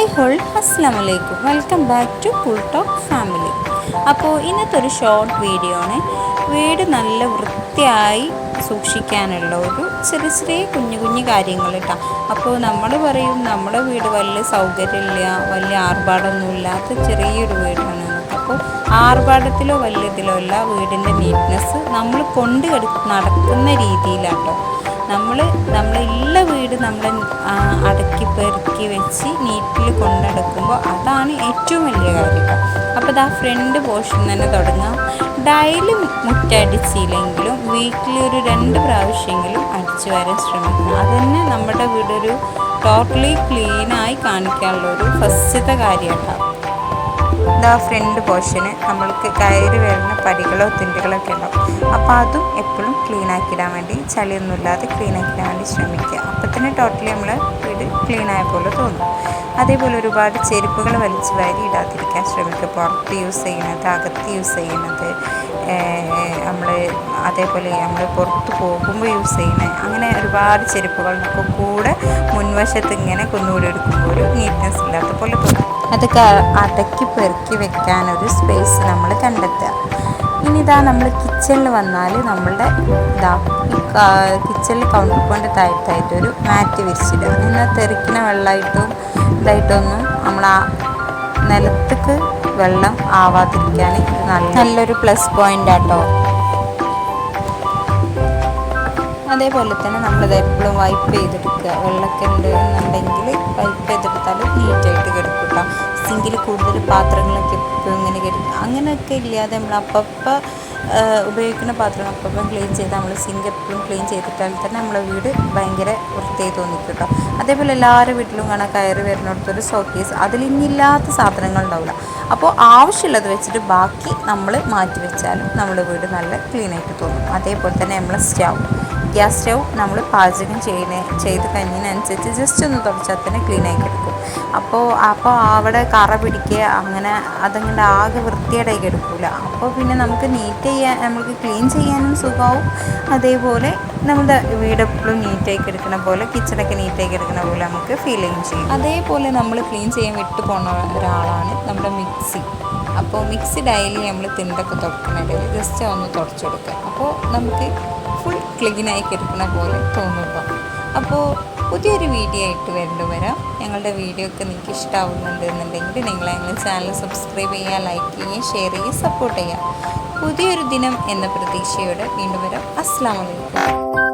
Hi ഹോൾ അസ്സലാമു അലൈക്കും, welcome back to full talk family. അപ്പോൾ ഇന്നത്തെ ഒരു ഷോർട്ട് വീഡിയോ ആണ്. വീട് നല്ല വൃത്തിയായി സൂക്ഷിക്കാനുള്ള ഒരു ചെറിയ ചെറിയ കുഞ്ഞു കുഞ്ഞു കാര്യങ്ങൾ കേട്ടോ. അപ്പോൾ നമ്മൾ പറയും നമ്മുടെ വീട് വലിയ സൗകര്യമില്ല, വലിയ ആർഭാടമൊന്നും ഇല്ലാത്ത ചെറിയൊരു വീടാണ്. അപ്പോൾ ആർഭാടത്തിലോ വലിയതിലോ അല്ല, വീടിൻ്റെ നീറ്റ്നെസ് നമ്മൾ നടക്കുന്ന രീതിയിലാട്ടോ. നമ്മളുള്ള വീട് നമ്മൾ അടക്കി പെറുക്കി വെച്ച് നീറ്റിൽ കൊണ്ടടക്കുമ്പോൾ അതാണ് ഏറ്റവും വലിയ കാര്യം. അപ്പോൾ അത് ആ ഫ്രണ്ട് പോർഷൻ തന്നെ തുടങ്ങാം. ഡെയിലി മുറ്റടിച്ചില്ലെങ്കിലും വീക്കിലി ഒരു 2 പ്രാവശ്യമെങ്കിലും അടിച്ചു വരാൻ ശ്രമിക്കണം. അതുതന്നെ നമ്മുടെ വീടൊരു ടോട്ടലി ക്ലീനായി കാണിക്കാനുള്ള ഒരു ഫസ്റ്റത്തെ കാര്യമാണ്. ഇതാ ഫ്രണ്ട് പോർഷന് നമ്മൾക്ക് കയറി വരുന്ന പടികളോ തിണ്ടുകളൊക്കെ ഉണ്ടാവും. അപ്പോൾ അതും എപ്പോഴും ക്ലീൻ ആക്കിയിടാൻ വേണ്ടി, ചളിയൊന്നുമില്ലാതെ ക്ലീൻ ആക്കിയിടാൻ വേണ്ടി ശ്രമിക്കുക. അപ്പോൾ തന്നെ ടോട്ടലി നമ്മൾ വീട് ക്ലീൻ ആയ പോലെ തോന്നും. അതേപോലെ ഒരുപാട് ചെരുപ്പുകൾ വലിച്ച് വാരി ഇടാതിരിക്കാൻ ശ്രമിക്കുക. പുറത്ത് യൂസ് ചെയ്യുന്നത്, അകത്ത് യൂസ് ചെയ്യുന്നത്, അതേപോലെ നമ്മൾ പുറത്ത് പോകുമ്പോൾ യൂസ് ചെയ്യുന്നത്, അങ്ങനെ ഒരുപാട് ചെരുപ്പുകളൊക്കെ കൂടെ മുൻവശത്ത് ഇങ്ങനെ കുന്നുകൂടി എടുക്കുമ്പോൾ ഒരു നീറ്റ്നെസ് ഇല്ലാത്ത പോലെ തോന്നും. അതൊക്കെ അടക്കി പെറുക്കി വെക്കാനൊരു സ്പേസ് നമ്മൾ കണ്ടെത്തുക. ഇനി നമ്മൾ കിച്ചണിൽ വന്നാൽ നമ്മളുടെ കിച്ചണിൽ കൗണ്ടർ പോയിൻ്റ് താഴത്തായിട്ടൊരു മാറ്റ് വിരിച്ചിടുക. എന്നാൽ തെറിക്കുന്ന വെള്ളമായിട്ടും ഇതായിട്ടൊന്നും നമ്മൾ ആ നിലത്തേക്ക് വെള്ളം ആവാതിരിക്കാൻ നല്ലൊരു പ്ലസ് പോയിൻ്റ് ആട്ടോ. അതേപോലെ തന്നെ നമ്മളിത് എപ്പോഴും വൈപ്പ് ചെയ്തെടുക്കുക. വെള്ളമൊക്കെ ഉണ്ട് എന്നുണ്ടെങ്കിൽ വൈപ്പ് ചെയ്തെടുത്താൽ നീറ്റായിട്ട് കിടക്കുക. സിങ്കിൽ കൂടുതൽ പാത്രങ്ങളൊക്കെ എപ്പോഴും ഇങ്ങനെ കിടക്കുക. അങ്ങനെയൊക്കെ ഇല്ലാതെ നമ്മൾ അപ്പം ഉപയോഗിക്കുന്ന പാത്രങ്ങൾ അപ്പം ക്ലീൻ ചെയ്ത് നമ്മൾ സിങ്ക് എപ്പോഴും ക്ലീൻ ചെയ്തിട്ടാൽ തന്നെ നമ്മളെ വീട് ഭയങ്കര വൃത്തിയായി തോന്നിക്കും കേട്ടോ. അതേപോലെ എല്ലാവരുടെ വീട്ടിലും കാണാൻ കയറി വരുന്നിടത്തൊരു ഷോക്കേസ്, അതിലിന്നില്ലാത്ത സാധനങ്ങൾ ഉണ്ടാവില്ല. അപ്പോൾ ആവശ്യമുള്ളത് വെച്ചിട്ട് ബാക്കി നമ്മൾ മാറ്റി വെച്ചാലും നമ്മുടെ വീട് നല്ല ക്ലീനായിട്ട് തോന്നും. അതേപോലെ തന്നെ നമ്മളെ ഗ്യാസ് സ്റ്റൗ നമ്മൾ പാചകം ചെയ്ത് കഴിഞ്ഞതിനനുസരിച്ച് ജസ്റ്റ് ഒന്ന് തുടച്ചാൽ തന്നെ ക്ലീനായി കിടക്കും. അപ്പോൾ അവിടെ കറ പിടിക്കുക, അങ്ങനെ അതങ്ങനെ ആകെ വൃത്തിയായി കിടക്കില്ല. അപ്പോൾ പിന്നെ നമുക്ക് നമുക്ക് ക്ലീൻ ചെയ്യാനും സുഖമാവും. അതേപോലെ നമ്മുടെ വീട് എപ്പോഴും നീറ്റായി കിടക്കുന്ന പോലെ, കിച്ചണൊക്കെ നീറ്റായി കിടക്കുന്ന പോലെ നമുക്ക് ഫീലിംഗ് ചെയ്യും. അതേപോലെ നമ്മൾ ക്ലീൻ ചെയ്യാൻ വിട്ടു പോകുന്ന ഒരാളാണ് നമ്മുടെ മിക്സി. അപ്പോൾ മിക്സി ഡെയിലി നമ്മൾ തിണ്ടൊക്കെ തുടക്കുന്നിടയിൽ ജസ്റ്റ് ഒന്ന് തുടച്ചു കൊടുക്കുക. അപ്പോൾ നമുക്ക് ഫുൾ ക്ലീനായി കിടക്കുന്ന പോലെ തോന്നുക. അപ്പോൾ പുതിയൊരു വീഡിയോ ആയിട്ട് വരാം. ഞങ്ങളുടെ വീഡിയോ ഒക്കെ നിങ്ങൾക്ക് ഇഷ്ടമാവുന്നുണ്ട് എന്നുണ്ടെങ്കിൽ നിങ്ങൾ ഞങ്ങളുടെ ചാനൽ സബ്സ്ക്രൈബ് ചെയ്യുക, ലൈക്ക് ചെയ്യുക, ഷെയർ ചെയ്യുക, സപ്പോർട്ട് ചെയ്യുക. പുതിയൊരു ദിനം എന്ന പ്രതീക്ഷയോടെ വീണ്ടും വരാം. അസ്സലാമു അലൈക്കും.